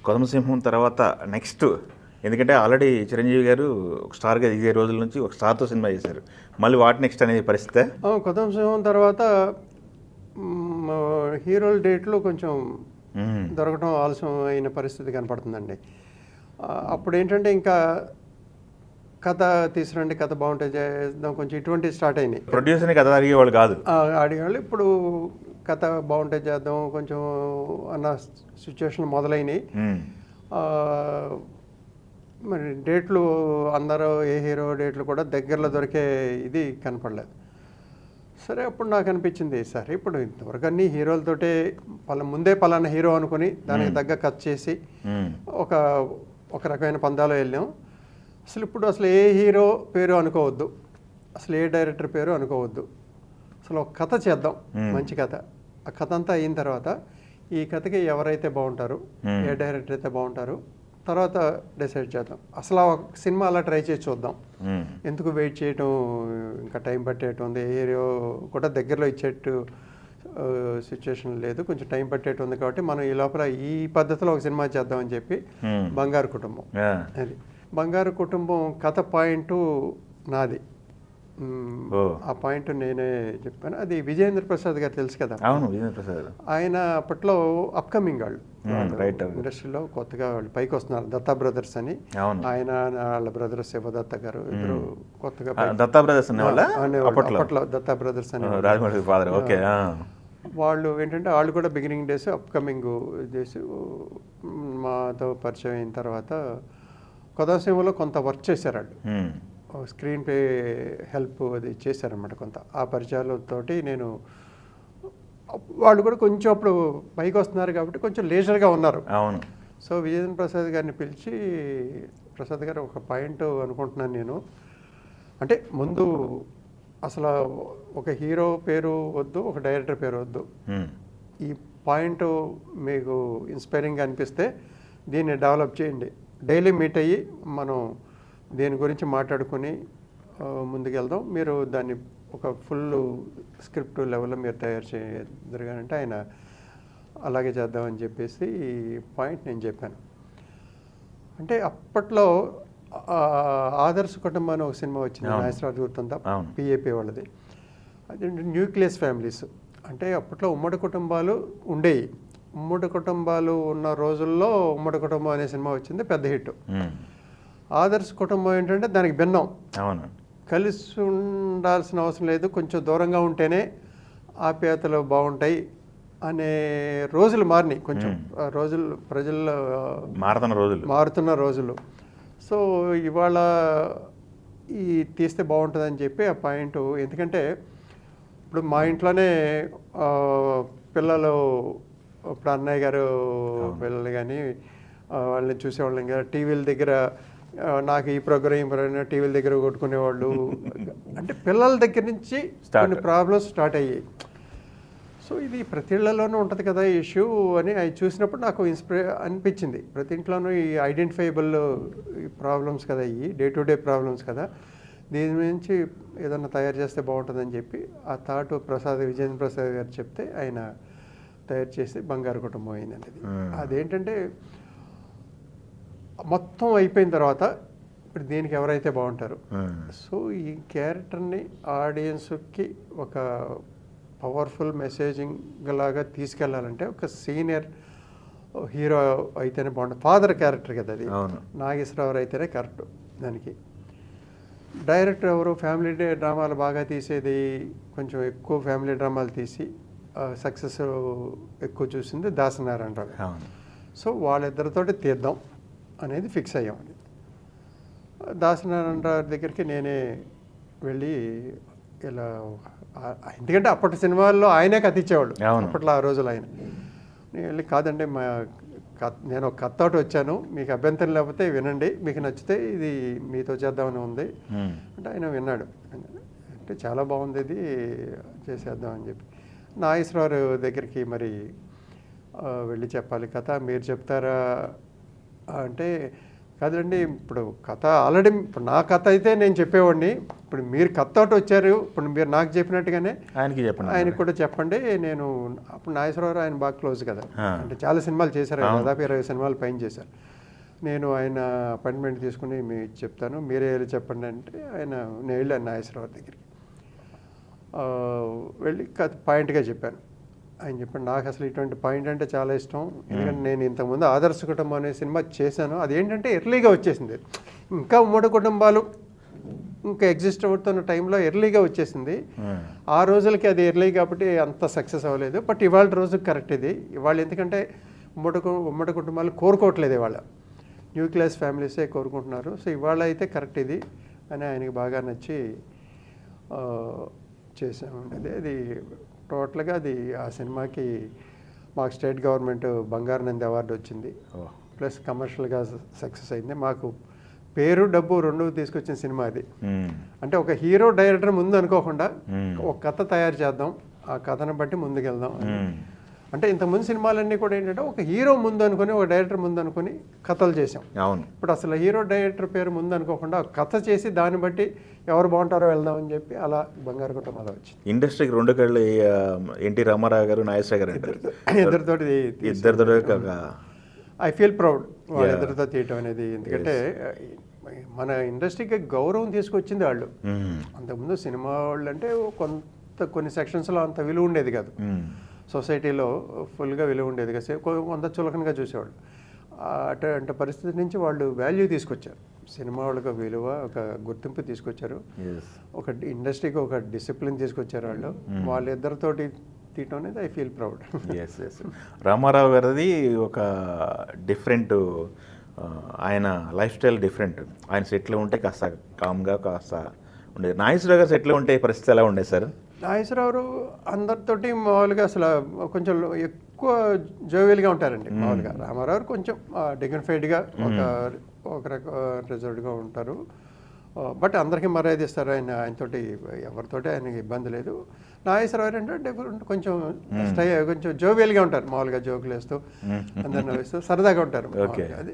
కొదమసింహం తర్వాత నెక్స్ట్, ఎందుకంటే ఆల్రెడీ చిరంజీవి గారు ఒక స్టార్గా దిగే రోజుల నుంచి ఒక స్టార్తో సినిమా చేశారు, మళ్ళీ వాట్ నెక్స్ట్ అనేది పరిస్థితి. కొదమసింహం తర్వాత హీరోల డేట్లు కొంచెం దొరకడం ఆలస్యం అయిన పరిస్థితి కనపడుతుందండి. అప్పుడు ఏంటంటే ఇంకా కథ తీసుకురండి, కథ బాగుంటే చేద్దాం, కొంచెం ఇటువంటి స్టార్ట్ అయినాయి. ప్రొడ్యూసర్ని కథ అడిగేవాళ్ళు కాదు, అడిగేవాళ్ళు. ఇప్పుడు కథ బాగుంటే చేద్దాం కొంచెం అన్న సిచ్యువేషన్ మొదలైనవి. మరి డేట్లు అందరూ ఏ హీరో డేట్లు కూడా దగ్గరలో దొరికే ఇది కనపడలేదు. సరే అప్పుడు నాకు అనిపించింది, సరే ఇప్పుడు ఇంతవరకు అన్ని హీరోలతోటే ముందే పలానా హీరో అనుకుని దానికి తగ్గ కథ చేసి ఒక రకమైన పందాలో వెళ్ళాం. అసలు ఏ హీరో పేరు అనుకోవద్దు, అసలు ఏ డైరెక్టర్ పేరు అనుకోవద్దు, అసలు ఒక కథ చేద్దాం, మంచి కథ. ఆ కథ అంతా అయిన తర్వాత ఈ కథకి ఎవరైతే బాగుంటారు, ఏ డైరెక్టర్ అయితే బాగుంటారు, తర్వాత డిసైడ్ చేద్దాం. అసలు ఆ సినిమా అలా ట్రై చేసి చూద్దాం, ఎందుకు వెయిట్ చేయటం, ఇంకా టైం పట్టేయటం ఉంది, ఏ హీరో కూడా దగ్గరలో ఇచ్చేట్టు సిచ్యువేషన్ లేదు, కొంచెం టైం పట్టేట్టు ఉంది. కాబట్టి మనం ఈ లోపల ఈ పద్ధతిలో ఒక సినిమా చేద్దామని చెప్పి బంగారు కుటుంబం. అది బంగారు కుటుంబం కథ పాయింట్ నాది, ఆ పాయింట్ నేనే చెప్పాను. అది విజయేంద్ర ప్రసాద్ గారు తెలుసు కదా. అవును, విజయేంద్ర ప్రసాద్. ఆయన అప్పట్లో అప్కమింగ్ వాళ్ళు ఇండస్ట్రీలో కొత్తగా వాళ్ళు పైకి వస్తున్నారు, దత్తా బ్రదర్స్ అని. ఆయన వాళ్ళ బ్రదర్ శివదత్త గారు ఇద్దరు కొత్తగా దత్తా బ్రదర్స్ అప్పట్లో దత్తా బ్రదర్స్ అని వాళ్ళు ఏంటంటే వాళ్ళు కూడా బిగినింగ్ డేస్ అప్కమింగ్ డేస్ మాతో పరిచయం అయిన తర్వాత కొదమసింహంలో కొంత వర్క్ చేశారు వాళ్ళు, స్క్రీన్ ప్లే హెల్ప్ అది చేశారన్నమాట కొంత. ఆ పరిచయాలతోటి నేను వాళ్ళు కూడా కొంచెం అప్పుడు పైకి వస్తున్నారు కాబట్టి కొంచెం లేజర్గా ఉన్నారు. అవును. సో విజయేంద్ర ప్రసాద్ గారిని పిలిచి, ప్రసాద్ గారు ఒక పాయింట్ అనుకుంటున్నాను నేను, అంటే ముందు అసలు ఒక హీరో పేరు వద్దు, ఒక డైరెక్టర్ పేరు వద్దు, ఈ పాయింట్ మీకు ఇన్స్పైరింగ్గా అనిపిస్తే దీన్ని డెవలప్ చేయండి, డైలీ మీట్ అయ్యి మనం దీని గురించి మాట్లాడుకొని ముందుకెళ్దాం, మీరు దాన్ని ఒక ఫుల్ స్క్రిప్ట్ లెవెల్లో మీరు తయారు చేయగలిగారంటే ఆయన అలాగే చేద్దామని చెప్పేసి ఈ పాయింట్ నేను చెప్పాను. అంటే అప్పట్లో ఆదర్శ కుటుంబం అని ఒక సినిమా వచ్చింది, నాగేశ్వరరావు గుర్తుందా, పిఏపి వాళ్ళది. అది న్యూక్లియస్ ఫ్యామిలీస్, అంటే అప్పట్లో ఉమ్మడి కుటుంబాలు ఉండేవి. ఉమ్మడి కుటుంబాలు ఉన్న రోజుల్లో ఉమ్మడి కుటుంబం అనే సినిమా వచ్చింది, పెద్ద హిట్. ఆదర్శ కుటుంబం ఏంటంటే దానికి భిన్నం, కలిసి ఉండాల్సిన అవసరం లేదు, కొంచెం దూరంగా ఉంటేనే ఆప్యాయతలు బాగుంటాయి అనే రోజులు మారినాయి. కొంచెం రోజులు ప్రజల్లో మారుతున్న రోజులు. సో ఇవాళ ఈ తీస్తే బాగుంటుందని చెప్పి ఆ పాయింట్. ఎందుకంటే ఇప్పుడు మా ఇంట్లోనే పిల్లలు, ఇప్పుడు అన్నయ్య గారు పిల్లలు కానీ వాళ్ళని చూసేవాళ్ళం కదా, టీవీల దగ్గర నాకు ఈ ప్రోగ్రామ్ టీవీల దగ్గర కొట్టుకునేవాళ్ళు, అంటే పిల్లల దగ్గర నుంచి కొన్ని ప్రాబ్లమ్స్ స్టార్ట్ అయ్యాయి. సో ఇది ప్రతి ఇళ్లలోనూ ఉంటుంది కదా ఈ ఇష్యూ అని అవి చూసినప్పుడు నాకు అనిపించింది, ప్రతి ఇంట్లోనూ ఈ ఐడెంటిఫైబుల్ ప్రాబ్లమ్స్ కదా, ఈ డే టు డే ప్రాబ్లమ్స్ కదా, దీని నుంచి ఏదన్నా తయారు చేస్తే బాగుంటుందని చెప్పి ఆ థాట్ విజయేంద్ర ప్రసాద్ గారు చెప్తే ఆయన తయారు చేసి బంగారు కుటుంబం అయిందండి. అదేంటంటే మొత్తం అయిపోయిన తర్వాత ఇప్పుడు దీనికి ఎవరైతే బాగుంటారు, సో ఈ క్యారెక్టర్ని ఆడియన్స్కి ఒక పవర్ఫుల్ మెసేజింగ్ లాగా తీసుకెళ్లాలంటే ఒక సీనియర్ హీరో అయితేనే బాగుంటుంది. ఫాదర్ క్యారెక్టర్ కదా అది, నాగేశ్వరరావు అయితేనే కరెక్ట్. దానికి డైరెక్టర్ ఎవరు, ఫ్యామిలీ డ్రామాలు బాగా తీసేది, కొంచెం ఎక్కువ ఫ్యామిలీ డ్రామాలు తీసి సక్సెస్ ఎక్కువ చూసింది దాసనారాయణరావు. సో వాళ్ళిద్దరితోటి తీద్దాం అనేది ఫిక్స్ అయ్యాం. దాసనారాయణరావు దగ్గరికి నేనే వెళ్ళి ఇలా, ఎందుకంటే అప్పటి సినిమాల్లో ఆయనే కథ ఇచ్చేవాళ్ళు అప్పట్లో, ఆ రోజులు ఆయన. నేను వెళ్ళి కాదండి నేను ఒక కథ తోటి వచ్చాను, మీకు అభ్యంతరం లేకపోతే వినండి, మీకు నచ్చితే ఇది మీతో చేద్దామని ఉంది అంటే ఆయన విన్నాడు. అంటే చాలా బాగుంది, ఇది చేసేద్దామని చెప్పి నాగేశ్వరరావు దగ్గరికి మరి వెళ్ళి చెప్పాలి కథ, మీరు చెప్తారా అంటే కాదండి, ఇప్పుడు కథ ఆల్రెడీ ఇప్పుడు నా కథ అయితే నేను చెప్పేవాడిని. ఇప్పుడు మీరు కథ తోటి వచ్చారు, ఇప్పుడు మీరు నాకు చెప్పినట్టుగానే ఆయనకి చెప్పండి. ఆయనకు కూడా చెప్పండి. నేను అప్పుడు నాగేశ్వరరావు ఆయన బాగా క్లోజ్ కదా, అంటే చాలా సినిమాలు చేశారు, దాదాపు 20 సినిమాలు పైన చేశారు. నేను ఆయన అపాయింట్మెంట్ తీసుకుని మీకు చెప్తాను, మీరే వెళ్ళి చెప్పండి అంటే నేను వెళ్ళాను నాగేశ్వరరావు దగ్గరికి. వెళ్ళి కథ పాయింట్గా చెప్పాను. ఆయన చెప్పాను, నాకు అసలు ఇటువంటి పాయింట్ అంటే చాలా ఇష్టం, ఎందుకంటే నేను ఇంతకుముందు ఆదర్శ కుటుంబం అనే సినిమా చేశాను. అదేంటంటే ఎర్లీగా వచ్చేసింది, ఇంకా ఉమ్మడి కుటుంబాలు ఇంకా ఎగ్జిస్ట్ అవుతున్న టైంలో ఎర్లీగా వచ్చేసింది. ఆ రోజులకి అది ఎర్లీ కాబట్టి అంత సక్సెస్ అవ్వలేదు. బట్ ఇవాళ రోజుకి కరెక్ట్ ఇది. ఇవాళ ఎందుకంటే ఉమ్మడి కుటుంబాలు కోరుకోవట్లేదు, ఇవాళ న్యూక్లియస్ ఫ్యామిలీసే కోరుకుంటున్నారు. సో ఇవాళ అయితే కరెక్ట్ ఇది అని ఆయనకి బాగా నచ్చి చేసామండి. అది టోటల్గా అది ఆ సినిమాకి మాకు స్టేట్ గవర్నమెంట్ బంగారు నంది అవార్డు వచ్చింది, ప్లస్ కమర్షియల్గా సక్సెస్ అయింది. మాకు పేరు డబ్బు రెండు తీసుకొచ్చిన సినిమా అది. అంటే ఒక హీరో డైరెక్టర్ ముందు అనుకోకుండా ఒక కథ తయారు చేద్దాం, ఆ కథను బట్టి ముందుకెళ్దాం. అంటే ఇంతకుముందు సినిమాలన్నీ కూడా ఏంటంటే ఒక హీరో ముందు అనుకుని, ఒక డైరెక్టర్ ముందు అనుకుని కథలు చేసాం. అవును, ఇప్పుడు అసలు హీరో డైరెక్టర్ పేరు ముందు అనుకోకుండా కథ చేసి దాన్ని బట్టి ఎవరు బాగుంటారో వెళ్దామని చెప్పి అలా బంగారు కుటుంబం అలా వచ్చింది. ఇండస్ట్రీకి రెండు కళ్ళు ఎన్టీ రామారావు గారు, నాగేశ్వర గారు ఇద్దరితో ఐ ఫీల్ ప్రౌడ్ వాళ్ళిద్దరితో తీయటం అనేది. ఎందుకంటే మన ఇండస్ట్రీకి గౌరవం తీసుకొచ్చింది వాళ్ళు. అంతకుముందు సినిమా వాళ్ళు అంటే కొన్ని సెక్షన్స్లో అంత విలువ ఉండేది కాదు, సొసైటీలో ఫుల్గా విలువ ఉండేది కదా, కొంత చులకనగా చూసేవాళ్ళు. అటువంటి పరిస్థితి నుంచి వాళ్ళు వాల్యూ తీసుకొచ్చారు, సినిమా వాళ్ళకి విలువ, ఒక గుర్తింపు తీసుకొచ్చారు, ఒక ఇండస్ట్రీకి ఒక డిసిప్లిన్ తీసుకొచ్చారు వాళ్ళు. వాళ్ళిద్దరితోటి తీయటం అనేది ఐ ఫీల్ ప్రౌడ్. రామారావు గారిది ఒక డిఫరెంట్, ఆయన లైఫ్ స్టైల్ డిఫరెంట్. ఆయన సెట్లో ఉంటే కాస్త కామ్గా కాస్త ఉండేది. నాగేశ్వరరావు గారు సెట్లో ఉంటే పరిస్థితి ఎలా ఉండేది సార్? నాగేశ్వరరావు అందరితోటి మామూలుగా అసలు కొంచెం ఎక్కువ జోవియల్గా ఉంటారండి మామూలుగా. రామారావు కొంచెం డిగ్నిఫైడ్గా ఒక రకం రిజర్వ్డ్గా ఉంటారు. బట్ అందరికీ మర్యాద ఇస్తారు ఆయనతోటి, ఎవరితోటి ఆయనకి ఇబ్బంది లేదు. నాగేశ్వరరావు అంటే కొంచెం కొంచెం జోవియల్గా ఉంటారు, మామూలుగా జోకులు వేస్తూ అందరిని వేస్తూ సరదాగా ఉంటారు. అది